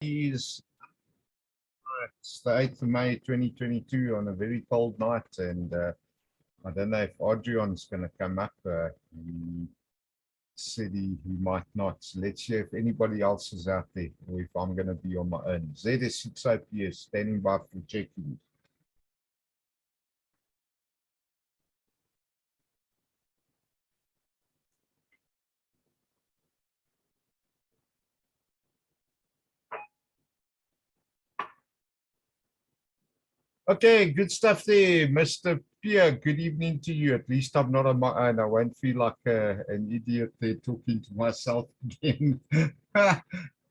It's the 8th of May 2022 on a very cold night, and I don't know if Adrian's going to come up. He said he might not. So let's see if anybody else is out there or if I'm going to be on my own. ZS6OPS standing by for checking. Okay, good stuff there, Mr. Pierre. Good evening to you. At least I'm not on my own. I won't feel like an idiot there talking to myself again.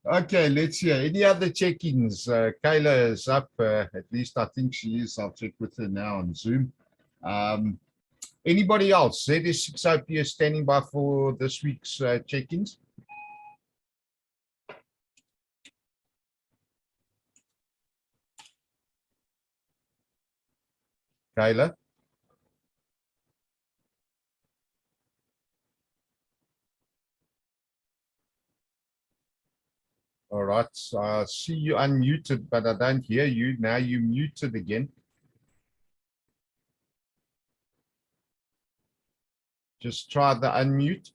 Okay, let's hear. Any other check-ins? Kayla is up. At least I think she is. I'll check with her now on Zoom. Anybody else? ZS6OPS standing by for this week's check-ins? Kayla? All right, so I see you unmuted, but I don't hear you. Now you're muted again. Just try the unmute.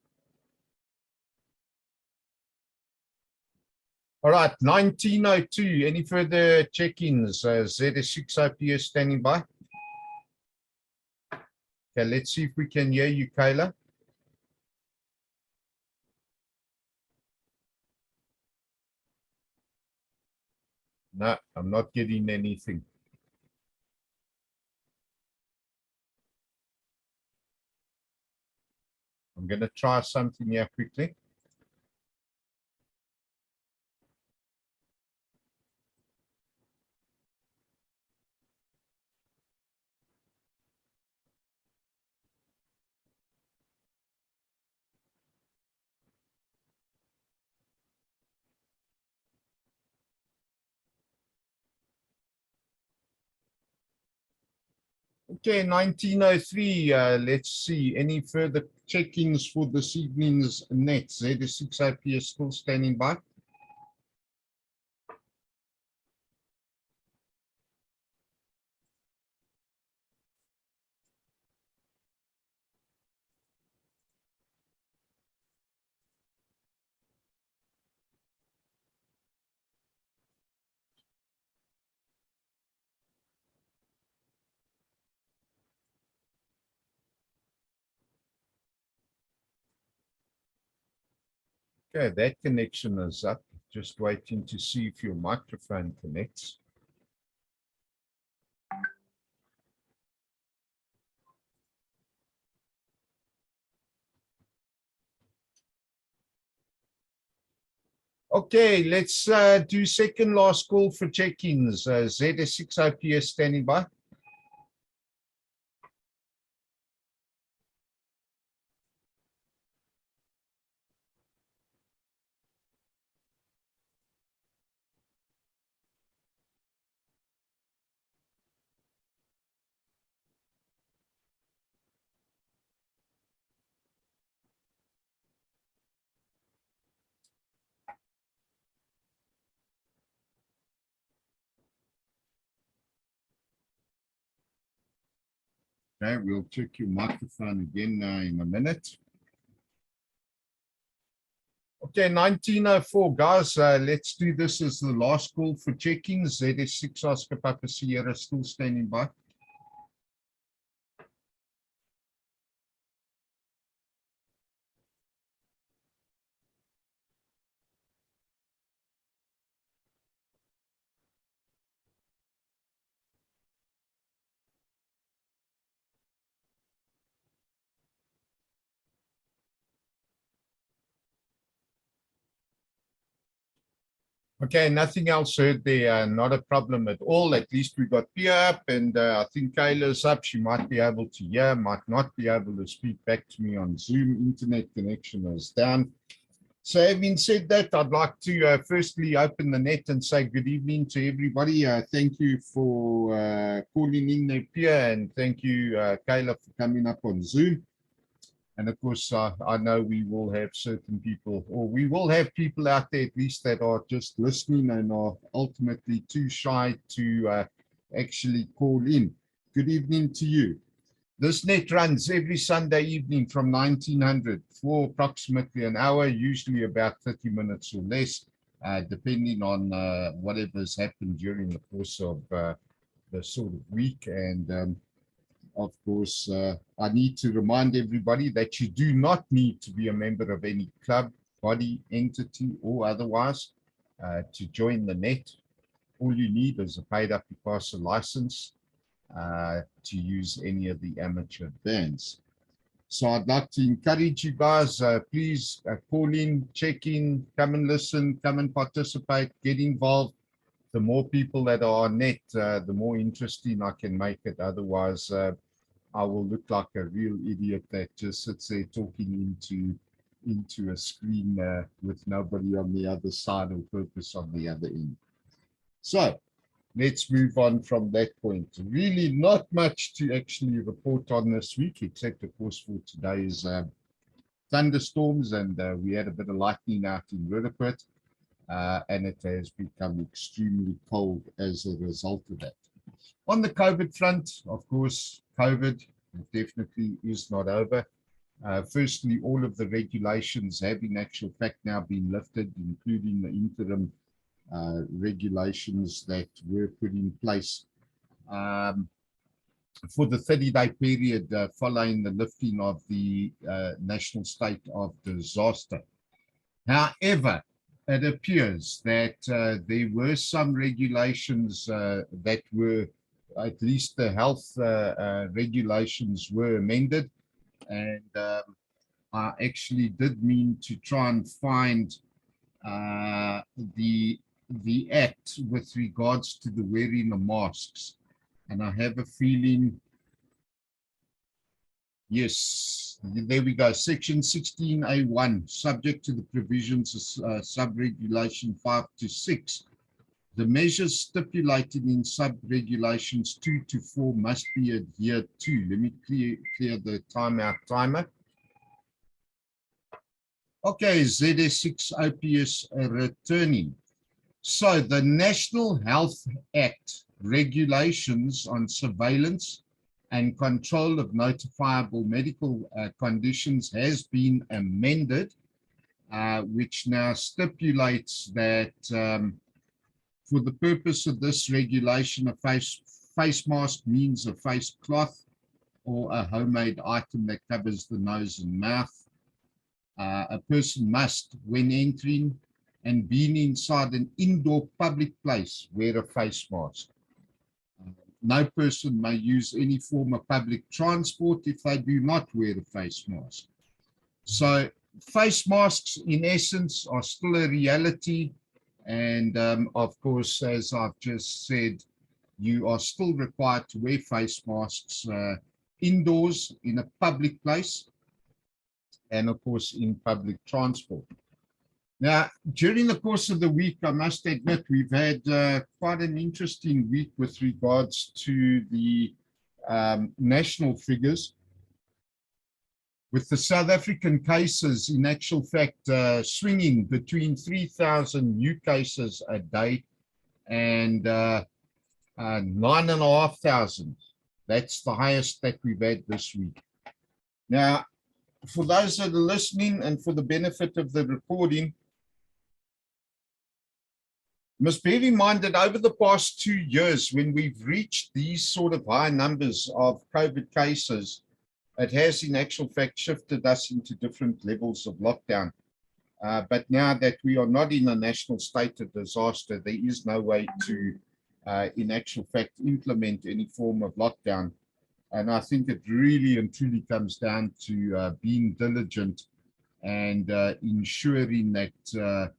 All right, 1902. Any further check-ins? ZS6OPS standing by. Okay, let's see if we can hear you, Kayla. No, I'm not getting anything. I'm going to try something here quickly. Okay, 1903. Let's see. Any further check-ins for this evening's net? ZS6OPS still standing by. Okay, that connection is up. Just waiting to see if your microphone connects. Okay, let's do second last call for check-ins. ZS6OPS standing by. Okay, we'll check your microphone again in a minute. Okay, 1904, guys. Let's do this as the last call for check-ins. ZS6 Oscar Papa Sierra still standing by. Okay, nothing else heard there. Not a problem at all. At least we got Pia up, and I think Kayla's up. She might be able to hear, might not be able to speak back to me on Zoom. Internet connection is down. So having said that, I'd like to firstly open the net and say good evening to everybody. Thank you for calling in there, Pia, and thank you, Kayla, for coming up on Zoom. And of course, I know we will have certain people, or we will have people out there at least that are just listening and are ultimately too shy to actually call in. Good evening to you. This net runs every Sunday evening from 1900 for approximately an hour, usually about 30 minutes or less, depending on whatever's happened during the course of the sort of week. And of course, I need to remind everybody that you do not need to be a member of any club, body, entity, or otherwise to join the net. All you need is a paid-up ICASA license to use any of the amateur bands. So I'd like to encourage you guys, please call in, check in, come and listen, come and participate, get involved. The more people that are on net, the more interesting I can make it. Otherwise, I will look like a real idiot that just sits there talking into a screen with nobody on the other side or purpose on the other end. So let's move on from that point. Really not much to actually report on this week, except of course for today's thunderstorms, and we had a bit of lightning out in Rudapert, and it has become extremely cold as a result of that. On the COVID front, of course, COVID definitely is not over. Firstly, all of the regulations have in actual fact now been lifted, including the interim regulations that were put in place for the 30-day period following the lifting of the national state of disaster. However, it appears that there were some regulations that were, at least the health regulations were amended, and I actually did mean to try and find the act with regards to the wearing of masks, and I have a feeling, yes, there we go. Section 16A1, subject to the provisions of sub-regulation 5 to 6. The measures stipulated in sub-regulations 2 to 4 must be adhered to. Let me clear the timeout timer. Okay, ZS6 OPS returning. So the National Health Act regulations on surveillance and control of notifiable medical conditions has been amended, which now stipulates that for the purpose of this regulation, a face mask means a face cloth or a homemade item that covers the nose and mouth. A person must, when entering and being inside an indoor public place, wear a face mask. No person may use any form of public transport if they do not wear a face mask. So face masks, in essence, are still a reality. And of course, as I've just said, you are still required to wear face masks indoors in a public place and, of course, in public transport. Now, during the course of the week, I must admit, we've had quite an interesting week with regards to the national figures, with the South African cases in actual fact swinging between 3,000 new cases a day and 9,500. That's the highest that we've had this week. Now, for those that are listening and for the benefit of the recording, must bear in mind that over the past 2 years, when we've reached these sort of high numbers of COVID cases, it has in actual fact shifted us into different levels of lockdown. But now that we are not in a national state of disaster, there is no way to, in actual fact, implement any form of lockdown. And I think it really and truly comes down to being diligent and ensuring that,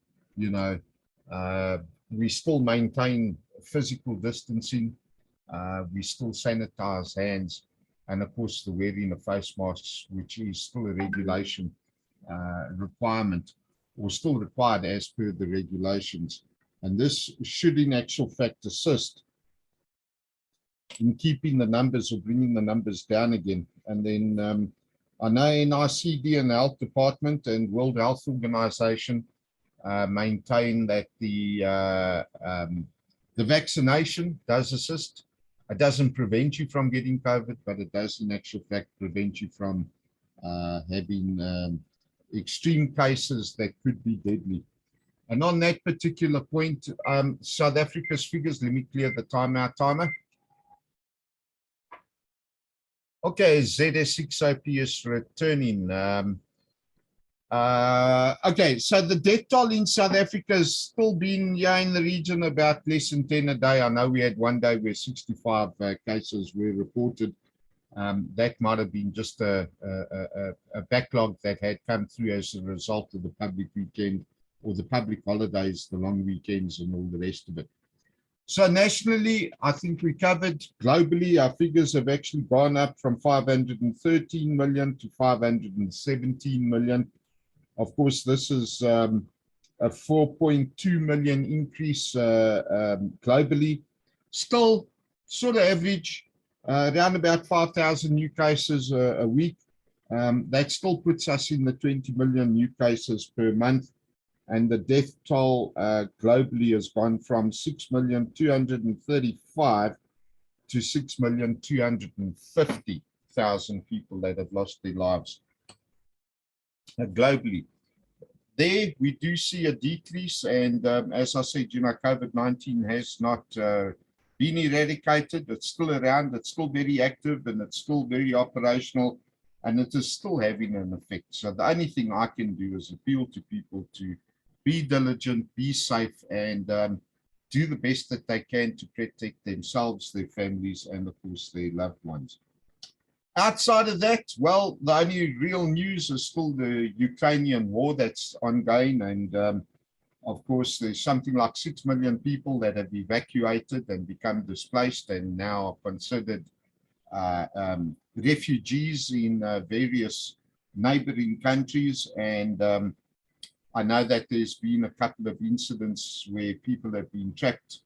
we still maintain physical distancing, we still sanitize hands, and of course the wearing of face masks, which is still a regulation requirement, or still required as per the regulations. And this should in actual fact assist in keeping the numbers or bringing the numbers down again. And then I know NICD and the Health Department and World Health Organization maintain that the vaccination does assist. It doesn't prevent you from getting COVID, but it does in actual fact prevent you from having extreme cases that could be deadly. And on that particular point, South Africa's figures, let me clear the timeout timer. Okay, ZS6OP is returning. Okay, so the death toll in South Africa has still been in the region about less than 10 a day. I know we had one day where 65 cases were reported. That might have been just a backlog that had come through as a result of the public weekend or the public holidays, the long weekends and all the rest of it. So nationally, I think we covered. Globally, our figures have actually gone up from 513 million to 517 million. Of course, this is a 4.2 million increase globally. Still sort of average, around about 5,000 new cases a week. That still puts us in the 20 million new cases per month. And the death toll globally has gone from 6,235,000 to 6,250,000 people that have lost their lives globally. There we do see a decrease, and as I said, COVID-19 has not been eradicated. It's still around, it's still very active, and it's still very operational, and it is still having an effect. So the only thing I can do is appeal to people to be diligent, be safe, and do the best that they can to protect themselves, their families, and of course their loved ones. Outside of that, well, the only real news is still the Ukrainian war that's ongoing, and of course there's something like 6 million people that have evacuated and become displaced and now are considered refugees in various neighboring countries. And I know that there's been a couple of incidents where people have been trapped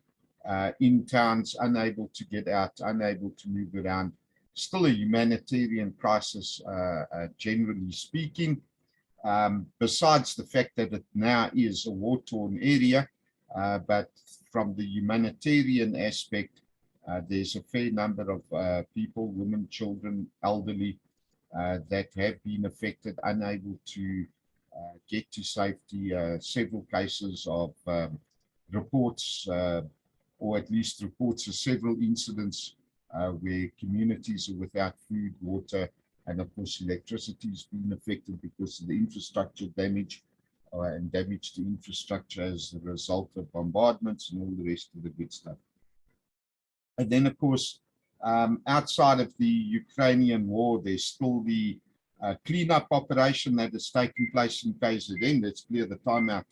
in towns, unable to get out, unable to move around. Still a humanitarian crisis, generally speaking, besides the fact that it now is a war-torn area. But from the humanitarian aspect, there's a fair number of people, women, children, elderly, that have been affected, unable to get to safety. Several cases of reports, or at least reports of several incidents where communities are without food, water, and of course electricity has been affected because of the infrastructure damage and damage to infrastructure as a result of bombardments and all the rest of the good stuff. And then of course, outside of the Ukrainian war, there's still the cleanup operation that is taking place in KZN. Let's clear the timer.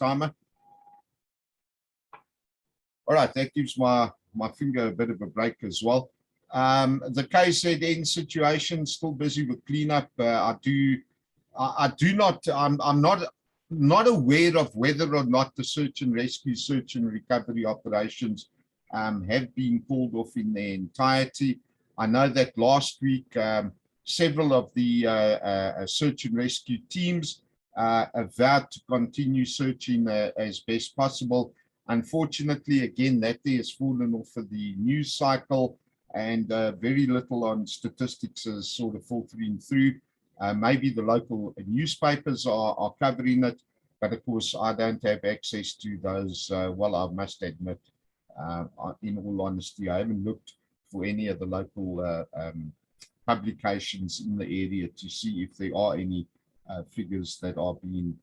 All right, that gives my finger a bit of a break as well. The KZN situation, still busy with cleanup. I'm not aware of whether or not the search and rescue, search and recovery operations have been called off in their entirety. I know that last week, several of the search and rescue teams vowed to continue searching as best possible. Unfortunately, again, that day has fallen off of the news cycle, and very little on statistics is sort of filtering through. Maybe the local newspapers are covering it, but of course I don't have access to those. Well, I must admit, in all honesty, I haven't looked for any of the local publications in the area to see if there are any figures that are being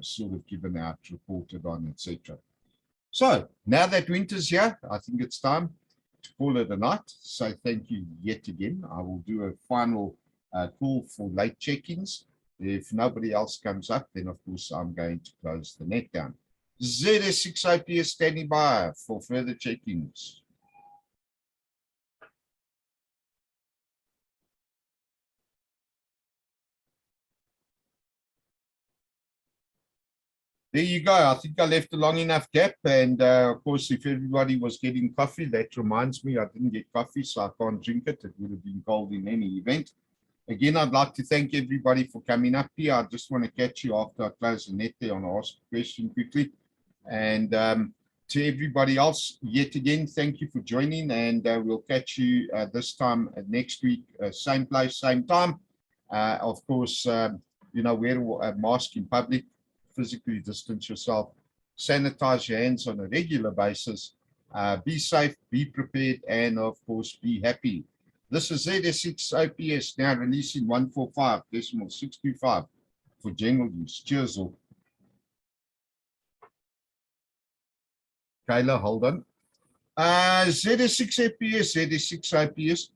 sort of given out, reported on, etc. So now that winter's here, I think it's time to call it a night. So thank you yet again. I will do a final call for late check-ins. If nobody else comes up, then of course I'm going to close the net down. ZS6OP is standing by for further check-ins. There you go. I think I left a long enough gap. And of course, if everybody was getting coffee, that reminds me, I didn't get coffee, so I can't drink it. It would have been cold in any event. Again, I'd like to thank everybody for coming up here. I just want to catch you after I close the net there and ask a question quickly. And to everybody else, yet again, thank you for joining. And we'll catch you this time next week, same place, same time. Of course, you know, wear a mask in public, physically distance yourself, sanitize your hands on a regular basis, be safe, be prepared, and of course, be happy. This is ZS6 OPS now releasing 145.625 for general use. Cheers all. Kayla, hold on. ZS6 OPS, ZS6 OPS.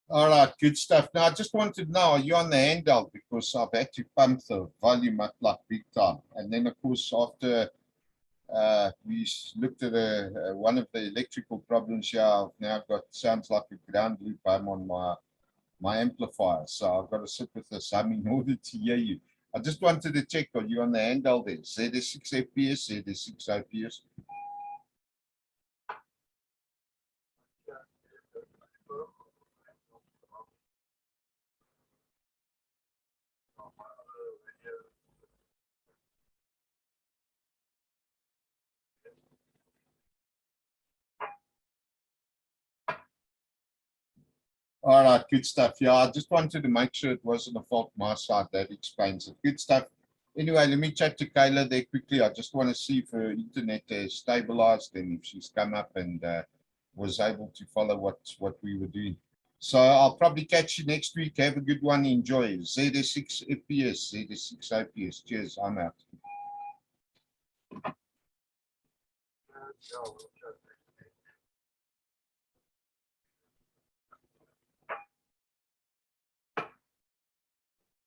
All right, good stuff. Now, I just wanted to know, are you on the handheld? Because I've had to pump the volume up like big time. And then, of course, after we looked at one of the electrical problems here, I've now got, sounds like a ground loop. I'm on my amplifier. So I've got to sit with this hum in order to hear you. I just wanted to check, are you on the handheld there? ZS6 FPS, ZS6 OPS. All right, good stuff. Yeah, I just wanted to make sure it wasn't a fault my side. That explains it. Good stuff. Anyway, let me chat to Kayla there quickly. I just want to see if her internet is stabilized and if she's come up and was able to follow what we were doing. So I'll probably catch you next week. Have a good one. Enjoy. ZS6 FPS, ZS6 OPS. Cheers. I'm out.